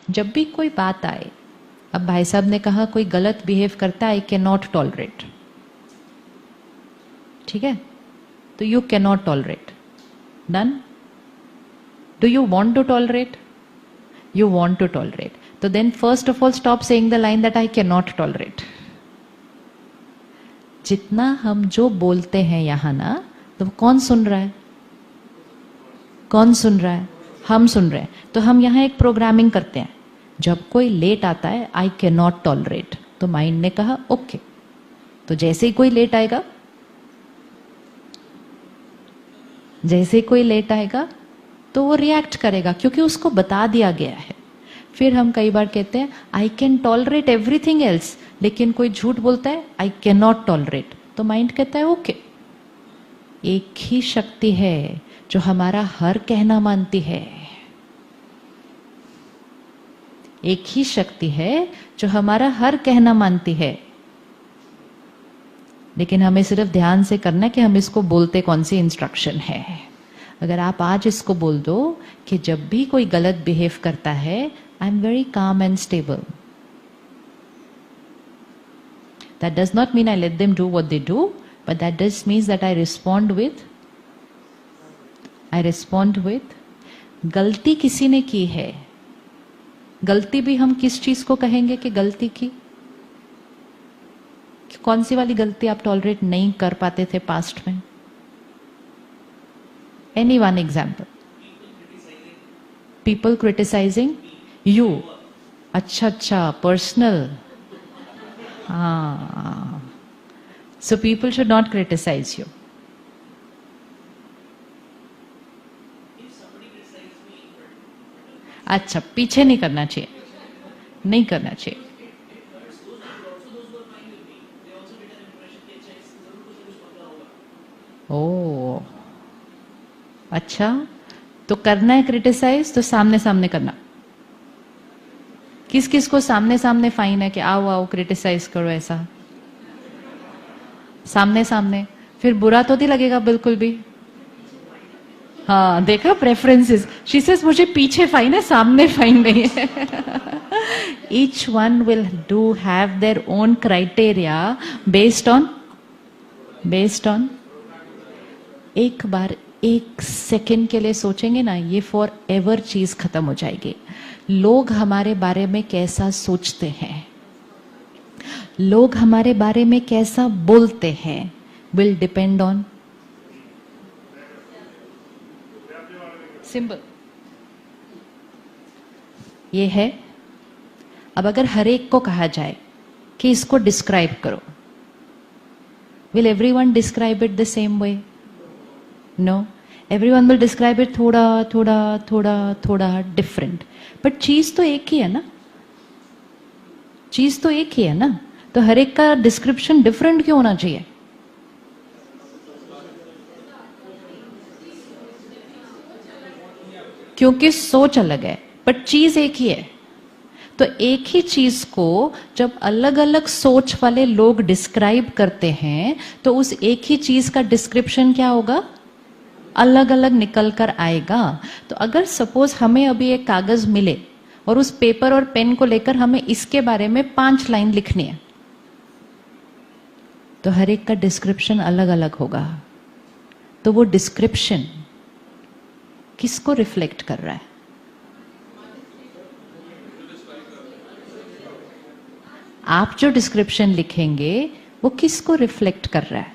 जब भी कोई बात आए, अब भाई साहब ने कहा कोई गलत बिहेव करता है, आई कैन नॉट टॉलरेट, ठीक है, तो you can not tolerate, done. Do you want to tolerate? You want to tolerate, तो then first of all stop saying the line that I can not tolerate. जितना हम जो बोलते हैं यहां ना, तो कौन सुन रहा है? कौन सुन रहा है? हम सुन रहे हैं। तो हम यहां एक प्रोग्रामिंग करते हैं, जब कोई लेट आता है आई कैन नॉट टॉलरेट, तो माइंड ने कहा ओके, तो जैसे ही कोई लेट आएगा, जैसे ही कोई लेट आएगा तो वो रिएक्ट करेगा, क्योंकि उसको बता दिया गया है। फिर हम कई बार कहते हैं I can tolerate everything else, लेकिन कोई झूठ बोलता है आई कैन नॉट टॉलरेट, तो माइंड कहता है ओके। एक ही शक्ति है जो हमारा हर कहना मानती है, एक ही शक्ति है जो हमारा हर कहना मानती है, लेकिन हमें सिर्फ ध्यान से करना है कि हम इसको बोलते कौन सी इंस्ट्रक्शन है। अगर आप आज इसको बोल दो कि जब भी कोई गलत बिहेव करता है, I am very calm and stable, that does not mean I let them do what they do, but that just means that I respond with गलती किसी ने की है। गलती भी हम किस चीज को कहेंगे कि गलती की? कौन सी वाली गलती आप टॉलरेट नहीं कर पाते थे पास्ट में? Any one example? People criticising you. अच्छा, पर्सनल। हाँ, so people should not criticise you. अच्छा, पीछे नहीं करना चाहिए, नहीं करना चाहिए। ओ अच्छा, तो करना है क्रिटिसाइज तो सामने सामने करना। किस किस को सामने सामने फाइन है कि आओ आओ क्रिटिसाइज करो, ऐसा सामने सामने? फिर बुरा तो नहीं लगेगा बिल्कुल भी। हाँ, देखा प्रेफरेंसेस। शी सेज मुझे पीछे फाइन है, सामने फाइन नहीं है। Each one will do have their own criteria based on एक बार एक सेकंड के लिए सोचेंगे ना, ये फॉर एवर चीज खत्म हो जाएगी। लोग हमारे बारे में कैसा सोचते हैं, लोग हमारे बारे में कैसा बोलते हैं, विल डिपेंड ऑन सिंबल। ये है। अब अगर हर एक को कहा जाए कि इसको डिस्क्राइब करो, will everyone describe it the same way? No, everyone will describe it थोड़ा डिफरेंट, बट चीज तो एक ही है ना, चीज तो एक ही है ना, तो हर एक का डिस्क्रिप्शन डिफरेंट क्यों होना चाहिए? क्योंकि सोच अलग है, बट चीज एक ही है। तो एक ही चीज को जब अलग अलग सोच वाले लोग डिस्क्राइब करते हैं, तो उस एक ही चीज का डिस्क्रिप्शन क्या होगा? अलग अलग निकल कर आएगा। तो अगर सपोज हमें अभी एक कागज मिले और उस पेपर और पेन को लेकर हमें इसके बारे में 5 लाइन लिखनी है, तो हर एक का डिस्क्रिप्शन अलग अलग होगा। तो वो डिस्क्रिप्शन किसको रिफ्लेक्ट कर रहा है? आप जो डिस्क्रिप्शन लिखेंगे वो किसको रिफ्लेक्ट कर रहा है?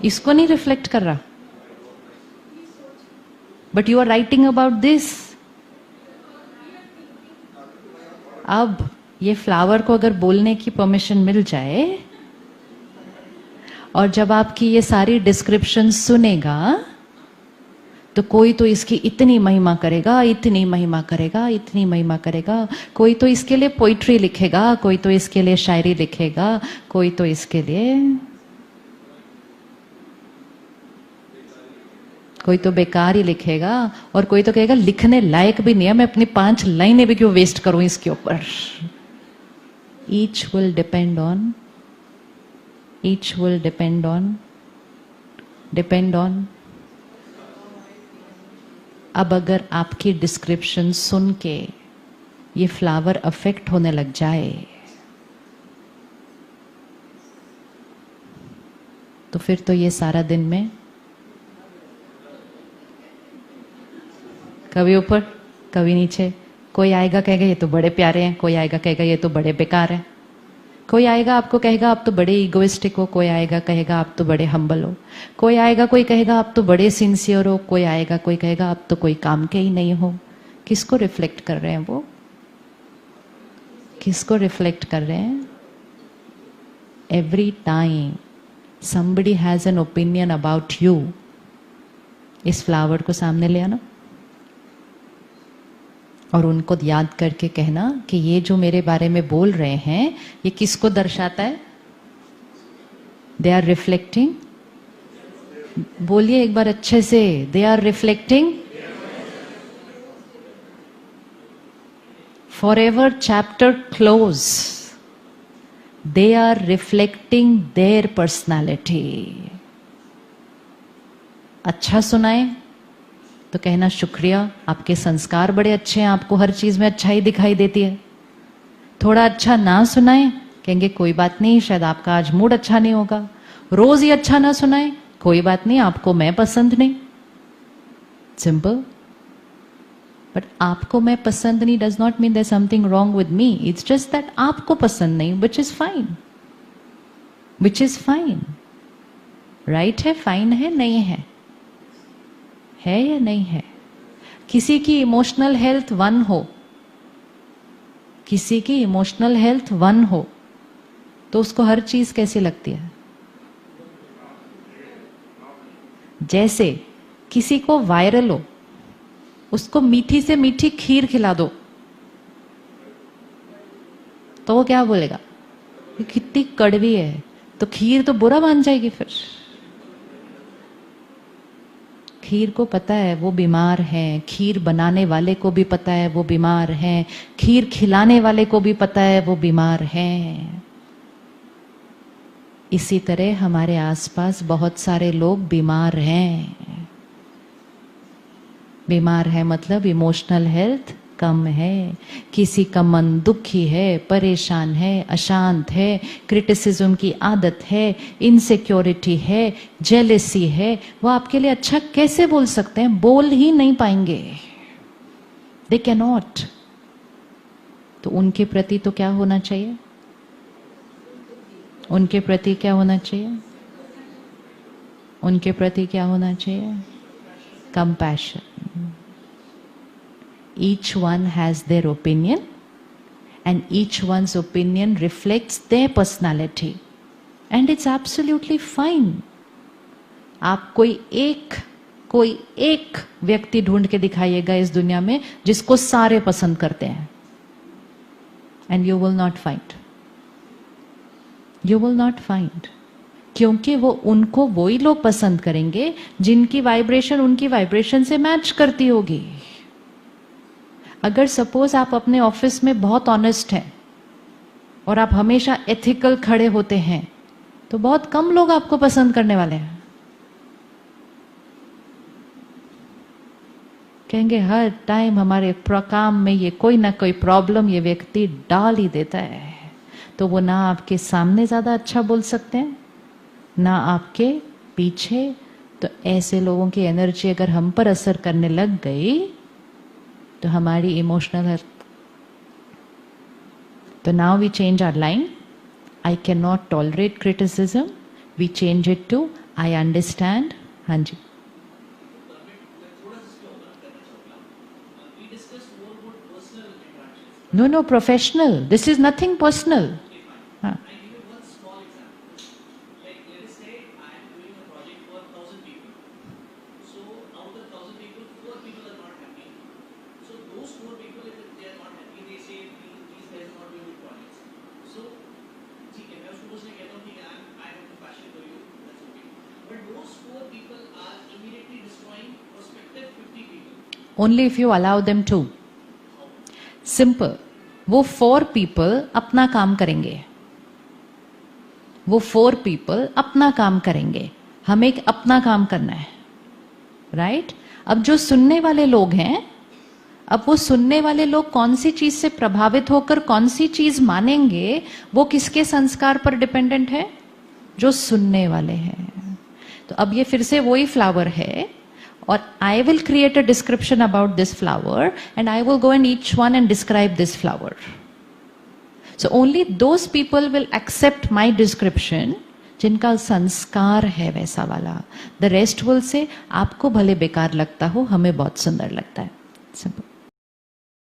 इसको नहीं रिफ्लेक्ट कर रहा, but you are writing about this. अब ये फ्लावर को अगर बोलने की परमिशन मिल जाए, और जब आपकी ये सारी डिस्क्रिप्शन सुनेगा, तो कोई तो इसकी इतनी महिमा करेगा, इतनी महिमा करेगा, इतनी महिमा करेगा। कोई तो इसके लिए पोइट्री लिखेगा, कोई तो इसके लिए शायरी लिखेगा, कोई तो इसके लिए, कोई तो बेकार ही लिखेगा, और कोई तो कहेगा लिखने लायक भी नहीं है, मैं अपनी 5 लाइनें भी क्यों वेस्ट करूं इसके ऊपर। ईच विल डिपेंड ऑन अब अगर आपकी डिस्क्रिप्शन सुन के ये फ्लावर अफेक्ट होने लग जाए तो फिर तो ये सारा दिन में कभी ऊपर कभी नीचे, कोई आएगा कहेगा ये तो बड़े प्यारे हैं, कोई आएगा कहेगा ये तो बड़े बेकार हैं, कोई आएगा आपको कहेगा आप तो बड़े इगोइस्टिक हो, कोई आएगा कहेगा आप तो बड़े हम्बल हो, कोई आएगा कोई कहेगा आप तो बड़े सिंसियर हो, कोई आएगा कोई कहेगा आप तो कोई काम के ही नहीं हो। किसको रिफ्लेक्ट कर रहे हैं वो? किसको रिफ्लेक्ट कर रहे हैं? Every time somebody has an opinion about you, इस फ्लावर को सामने ले आना और उनको याद करके कहना कि ये जो मेरे बारे में बोल रहे हैं ये किसको दर्शाता है? दे आर रिफ्लेक्टिंग, बोलिए एक बार अच्छे से, they are reflecting forever chapter close, they are reflecting their personality. अच्छा सुनाए तो कहना शुक्रिया, आपके संस्कार बड़े अच्छे हैं, आपको हर चीज में अच्छा ही दिखाई देती है। थोड़ा अच्छा ना सुनाए कहेंगे कोई बात नहीं, शायद आपका आज मूड अच्छा नहीं होगा। रोज ही अच्छा ना सुनाए कोई बात नहीं, आपको मैं पसंद नहीं, सिंपल। बट आपको मैं पसंद नहीं does not mean there something wrong with me, it's just that आपको पसंद नहीं, which is fine, which is fine. Right है, फाइन है, नहीं है, है या नहीं है? किसी की इमोशनल हेल्थ 1 हो, किसी की इमोशनल हेल्थ 1 हो तो उसको हर चीज कैसी लगती है? जैसे किसी को वायरल हो, उसको मीठी से मीठी खीर खिला दो तो वो क्या बोलेगा? ये कितनी कड़वी है, तो खीर तो बुरा मान जाएगी। फिर खीर को पता है वो बीमार है, खीर बनाने वाले को भी पता है वो बीमार है, खीर खिलाने वाले को भी पता है वो बीमार है। इसी तरह हमारे आसपास बहुत सारे लोग बीमार हैं। बीमार है मतलब इमोशनल हेल्थ कम है, किसी का मन दुखी है, परेशान है, अशांत है, क्रिटिसिज्म की आदत है, इनसिक्योरिटी है, जेलेसी है, वो आपके लिए अच्छा कैसे बोल सकते हैं? बोल ही नहीं पाएंगे, दे कैन नॉट। तो उनके प्रति तो क्या होना चाहिए? उनके प्रति क्या होना चाहिए? उनके प्रति क्या होना चाहिए? Compassion. Each one has their opinion and each one's opinion reflects their personality and it's absolutely fine. आप कोई एक व्यक्ति ढूंढ के दिखाइएगा इस दुनिया में जिसको सारे पसंद करते हैं, and you will not find. You will not find. क्योंकि वो उनको वही लोग पसंद करेंगे जिनकी वाइब्रेशन उनकी वाइब्रेशन से मैच करती होगी। अगर सपोज आप अपने ऑफिस में बहुत ऑनेस्ट हैं और आप हमेशा एथिकल खड़े होते हैं तो बहुत कम लोग आपको पसंद करने वाले हैं। कहेंगे हर टाइम हमारे काम में ये कोई ना कोई प्रॉब्लम ये व्यक्ति डाल ही देता है, तो वो ना आपके सामने ज्यादा अच्छा बोल सकते हैं ना आपके पीछे। तो ऐसे लोगों की एनर्जी अगर हम पर असर करने लग गई तो हमारी इमोशनल हेल्थ। तो now we change our line, I can not tolerate criticism, we change it to I understand. हाँ जी, no no, professional, this is nothing personal. हाँ, only if you allow them to. Simple. वो 4 people अपना काम करेंगे, वो 4 people अपना काम करेंगे, हमें अपना काम करना है, राइट? अब जो सुनने वाले लोग हैं, अब वो सुनने वाले लोग कौन सी चीज से प्रभावित होकर कौन सी चीज मानेंगे, वो किसके संस्कार पर डिपेंडेंट है? जो सुनने वाले हैं। तो अब ये फिर से वही फ्लावर है, और I will create a description about this flower and I will go in each one and describe this flower. So only those people will accept my description जिनका संस्कार है वैसा वाला. The rest will say आपको भले बेकार लगता हो, हमें बहुत सुंदर लगता है. Simple.